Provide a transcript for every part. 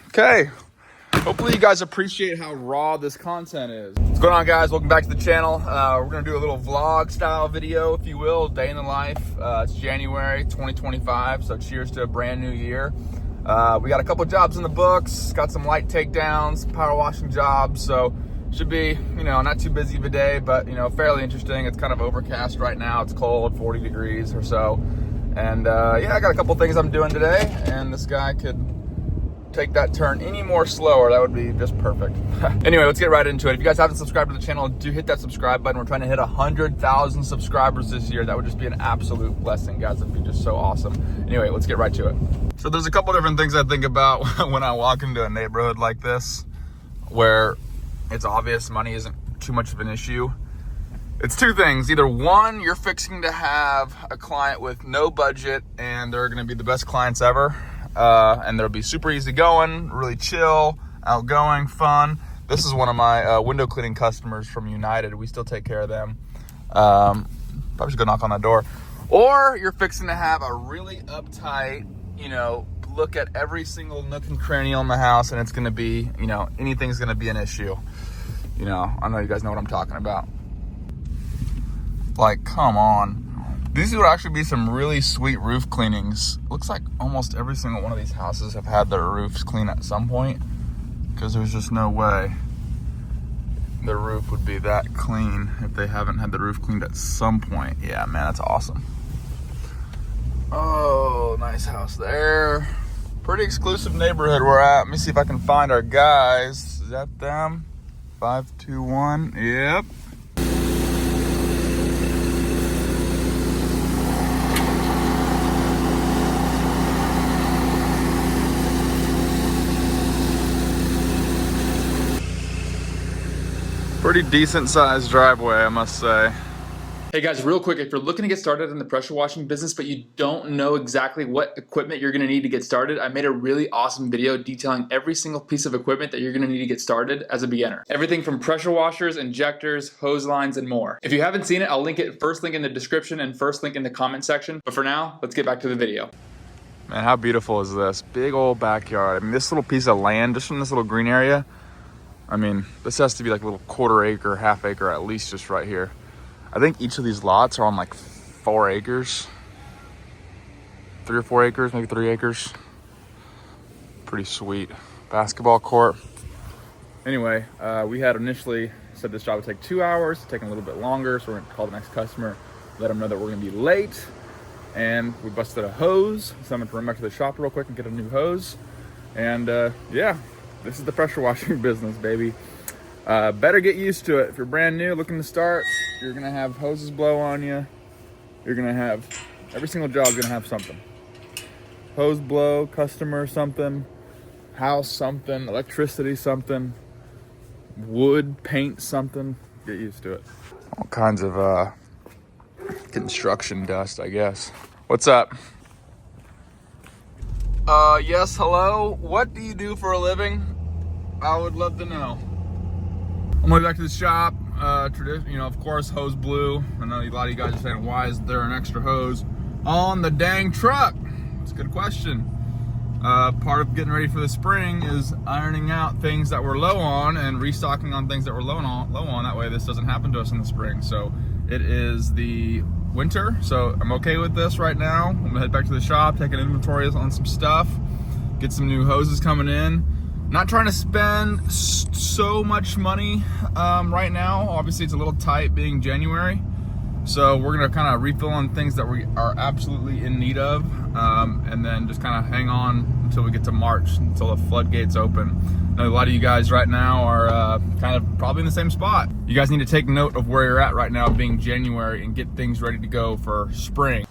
Okay. Hopefully you guys appreciate how raw this content is. What's going on, guys? Welcome back to the channel. We're gonna do a little vlog style video, if you will, day in the life. It's January 2025, so cheers to a brand new year. We got a couple jobs in the books, got some light takedowns, power washing jobs, so should be, not too busy of a day, but, fairly interesting. It's kind of overcast right now. It's cold, 40 degrees or so. And yeah, I got a couple things I'm doing today, and this guy could take that turn any more slower, that would be just perfect. Anyway, let's get right into it. If you guys haven't subscribed to the channel, do hit that subscribe button. We're trying to hit 100,000 subscribers this year. That would just be an absolute blessing, guys. That'd be just so awesome. Anyway, let's get right to it. So there's a couple different things I think about when I walk into a neighborhood like this, where it's obvious money isn't too much of an issue. It's two things. Either one, you're fixing to have a client with no budget and they're gonna be the best clients ever. And they'll be super easy going, really chill, outgoing, fun. This is one of my window cleaning customers from United. We still take care of them. Probably should go knock on that door. Or you're fixing to have a really uptight, look at every single nook and cranny on the house, and it's gonna be, anything's gonna be an issue. I know you guys know what I'm talking about. Like, come on. These would actually be some really sweet roof cleanings. Looks like almost every single one of these houses have had their roofs cleaned at some point, because there's just no way the roof would be that clean if they haven't had the roof cleaned at some point. Yeah, man, that's awesome. Oh, nice house there. Pretty exclusive neighborhood we're at. Let me see if I can find our guys. Is that them? 521, yep. Pretty decent sized driveway, I must say. Hey guys, real quick, if you're looking to get started in the pressure washing business, but you don't know exactly what equipment you're gonna need to get started, I made a really awesome video detailing every single piece of equipment that you're gonna need to get started as a beginner. Everything from pressure washers, injectors, hose lines, and more. If you haven't seen it, I'll link it, first link in the description and first link in the comment section. But for now, let's get back to the video. Man, how beautiful is this? Big old backyard. I mean, this little piece of land, just from this little green area, I mean, this has to be like a little quarter acre, half acre at least, just right here. I think each of these lots are on like 4 acres. 3 or 4 acres, maybe 3 acres. Pretty sweet. Basketball court. Anyway, we had initially said this job would take 2 hours, it's taking a little bit longer, so we're gonna call the next customer, let them know that we're gonna be late. And we busted a hose, so I'm gonna run back to the shop real quick and get a new hose. And yeah, this is the pressure washing business, baby. Better get used to it. If you're brand new, looking to start, you're gonna have hoses blow on you. You're gonna have, every single job's gonna have something. Hose blow, customer something, house something, electricity something, wood, paint something. Get used to it. All kinds of construction dust, I guess. What's up? Yes, hello. What do you do for a living? I would love to know. On my way back to the shop, of course, hose blew. I know a lot of you guys are saying, why is there an extra hose on the dang truck? It's a good question. Part of getting ready for the spring is ironing out things that we're low on and restocking on things that we're low on. That way this doesn't happen to us in the spring. So it is the winter, so I'm okay with this right now. I'm gonna head back to the shop, take an inventory on some stuff, get some new hoses coming in. Not trying to spend so much money right now. Obviously it's a little tight being January. So we're gonna kind of refill on things that we are absolutely in need of, and then just kind of hang on until we get to March, until the floodgates open. I know a lot of you guys right now are kind of probably in the same spot. You guys need to take note of where you're at right now being January and get things ready to go for spring.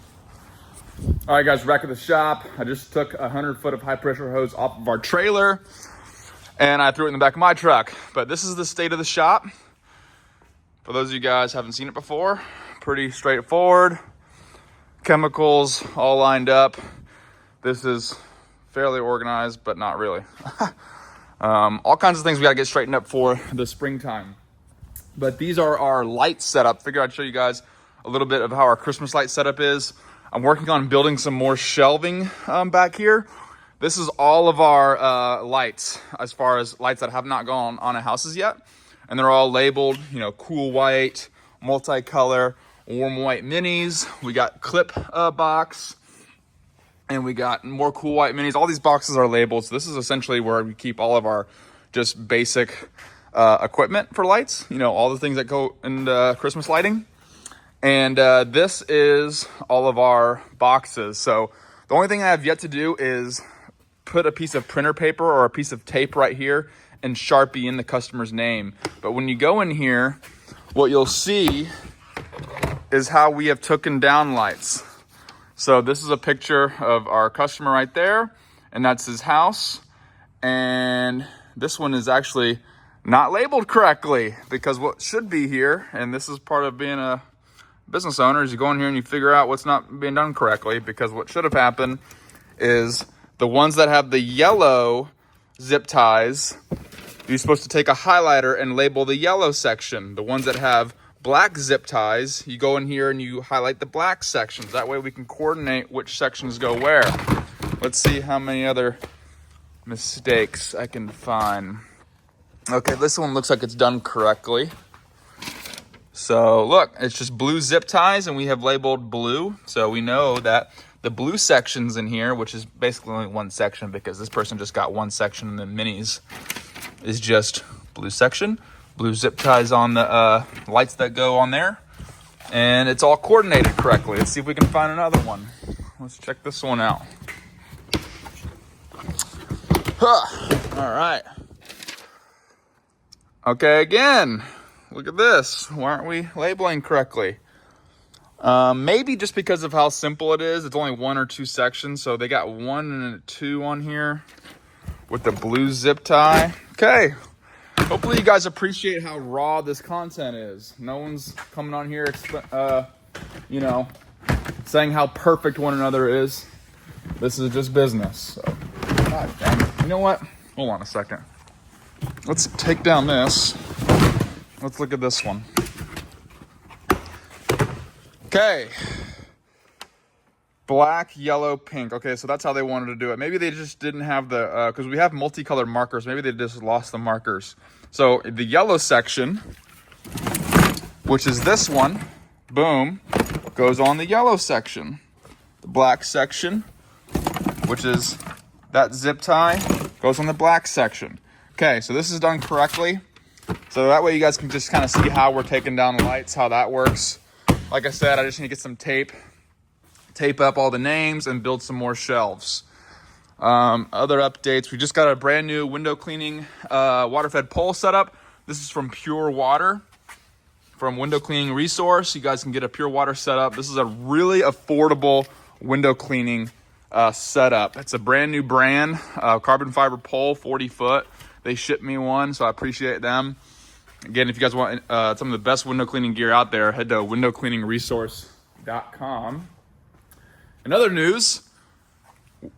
All right guys, we're back at the shop. I just took 100 foot of high pressure hose off of our trailer and I threw it in the back of my truck. But this is the state of the shop. For those of you guys who haven't seen it before, pretty straightforward. Chemicals all lined up. This is fairly organized, but not really. All kinds of things we gotta get straightened up for the springtime. But these are our light setup. Figured I'd show you guys a little bit of how our Christmas light setup is. I'm working on building some more shelving back here. This is all of our lights, as far as lights that have not gone on houses yet. And they're all labeled, you know, cool white, multicolor, warm white minis. We got clip box, and we got more cool white minis. All these boxes are labeled. So this is essentially where we keep all of our just basic equipment for lights. You know, all the things that go into Christmas lighting. And this is all of our boxes. So the only thing I have yet to do is put a piece of printer paper or a piece of tape right here and Sharpie in the customer's name. But when you go in here, what you'll see is how we have taken down lights. So this is a picture of our customer right there, and that's his house. And this one is actually not labeled correctly, because what should be here, and this is part of being a business owner, is you go in here and you figure out what's not being done correctly, because what should have happened is the ones that have the yellow zip ties, you're supposed to take a highlighter and label the yellow section. The ones that have black zip ties, you go in here and you highlight the black sections. That way we can coordinate which sections go where. Let's see how many other mistakes I can find. Okay, this one looks like it's done correctly. So look, it's just blue zip ties, and we have labeled blue. So we know that the blue sections in here, which is basically only one section because this person just got one section in the minis, is just blue section. Blue zip ties on the lights that go on there. And it's all coordinated correctly. Let's see if we can find another one. Let's check this one out. Huh. All right. Okay, again, look at this. Why aren't we labeling correctly? Maybe just because of how simple it is. It's only one or two sections, so they got 1 and 2 on here with the blue zip tie. Okay. Hopefully you guys appreciate how raw this content is. No one's coming on here, you know, saying how perfect one another is. This is just business. So, God dang it. You know what? Hold on a second. Let's take down this. Let's look at this one. Okay. Black, yellow, pink. Okay, so that's how they wanted to do it. Maybe they just didn't have the, because we have multicolored markers. Maybe they just lost the markers. So the yellow section, which is this one, boom, goes on the yellow section. The black section, which is that zip tie, goes on the black section. Okay, so this is done correctly. So that way you guys can just kind of see how we're taking down lights, how that works. Like I said, I just need to get some tape up all the names, and build some more shelves. Other updates, we just got a brand new window cleaning water-fed pole setup. This is from Pure Water, from Window Cleaning Resource. You guys can get a Pure Water setup. This is a really affordable window cleaning setup. It's a brand new brand, carbon fiber pole, 40 foot. They shipped me one, so I appreciate them. Again, if you guys want some of the best window cleaning gear out there, head to windowcleaningresource.com. In other news,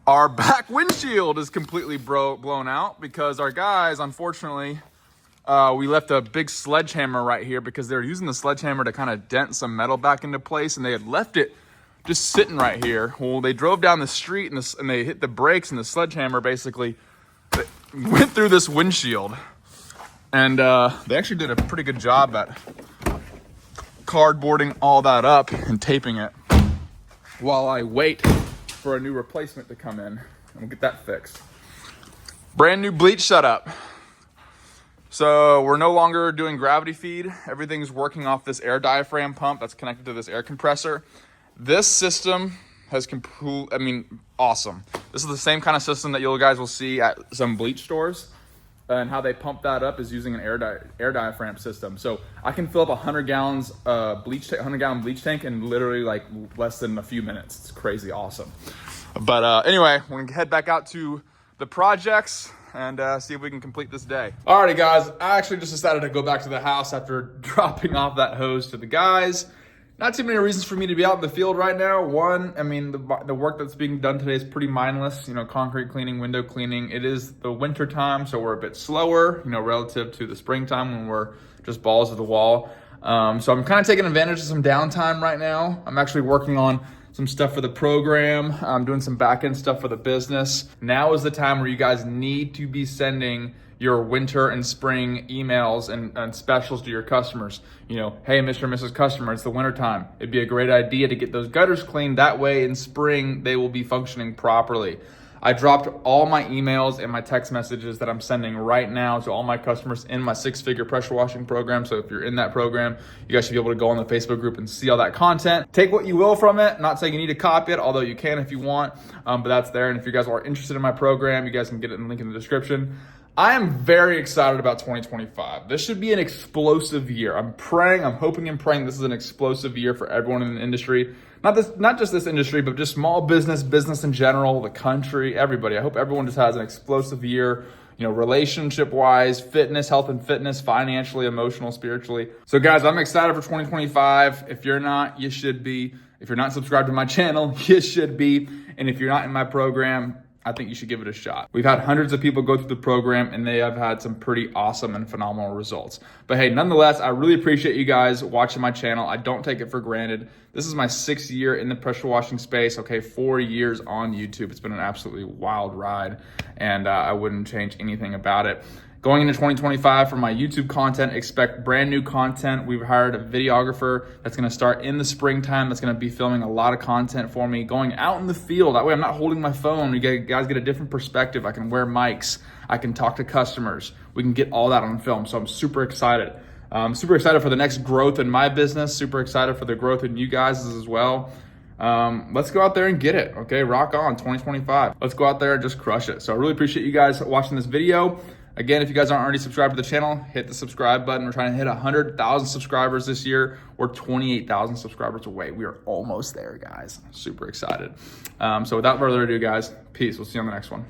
our back windshield is completely blown out because our guys, unfortunately, we left a big sledgehammer right here because they were using the sledgehammer to kind of dent some metal back into place, and they had left it just sitting right here. Well, they drove down the street and they hit the brakes, and the sledgehammer basically went through this windshield. And they actually did a pretty good job at cardboarding all that up and taping it while I wait for a new replacement to come in, and we'll get that fixed. Brand new bleach setup. So we're no longer doing gravity feed. Everything's working off this air diaphragm pump that's connected to this air compressor. This system has awesome. This is the same kind of system that you guys will see at some bleach stores. And how they pump that up is using an air diaphragm system. So I can fill up 100 gallon bleach tank in literally like less than a few minutes. It's crazy awesome. But anyway, we're gonna head back out to the projects and see if we can complete this day. Alrighty guys, I actually just decided to go back to the house after dropping off that hose to the guys. Not too many reasons for me to be out in the field right now. One, I mean, the work that's being done today is pretty mindless. You know, concrete cleaning, window cleaning. It is the winter time, so we're a bit slower, you know, relative to the springtime when we're just balls to the wall. So I'm kind of taking advantage of some downtime right now. I'm actually working on some stuff for the program. I'm doing some back-end stuff for the business. Now is the time where you guys need to be sending your winter and spring emails and specials to your customers. You know, hey, Mr. and Mrs. Customer, it's the winter time. It'd be a great idea to get those gutters cleaned. That way in spring, they will be functioning properly. I dropped all my emails and my text messages that I'm sending right now to all my customers in my 6-figure pressure washing program. So if you're in that program, you guys should be able to go on the Facebook group and see all that content. Take what you will from it. Not saying you need to copy it, although you can if you want, but that's there. And if you guys are interested in my program, you guys can get it in the link in the description. I am very excited about 2025. This should be an explosive year. I'm hoping and praying this is an explosive year for everyone in the industry. Not just this industry, but just small business in general, the country, everybody. I hope everyone just has an explosive year, you know, relationship-wise, fitness, health and fitness, financially, emotional, spiritually. So guys, I'm excited for 2025. If you're not, you should be. If you're not subscribed to my channel, you should be. And if you're not in my program, I think you should give it a shot. We've had hundreds of people go through the program and they have had some pretty awesome and phenomenal results. But hey, nonetheless, I really appreciate you guys watching my channel. I don't take it for granted. This is my 6th year in the pressure washing space, okay, 4 years on YouTube. It's been an absolutely wild ride and I wouldn't change anything about it. Going into 2025 for my YouTube content, expect brand new content. We've hired a videographer that's gonna start in the springtime. That's gonna be filming a lot of content for me, going out in the field. That way I'm not holding my phone. You guys get a different perspective. I can wear mics. I can talk to customers. We can get all that on film. So I'm super excited. Super excited for the next growth in my business. Super excited for the growth in you guys as well. Let's go out there and get it, okay? Rock on 2025. Let's go out there and just crush it. So I really appreciate you guys watching this video. Again, if you guys aren't already subscribed to the channel, hit the subscribe button. We're trying to hit 100,000 subscribers this year. We're 28,000 subscribers away. We are almost there, guys. Super excited. So without further ado, guys, peace. We'll see you on the next one.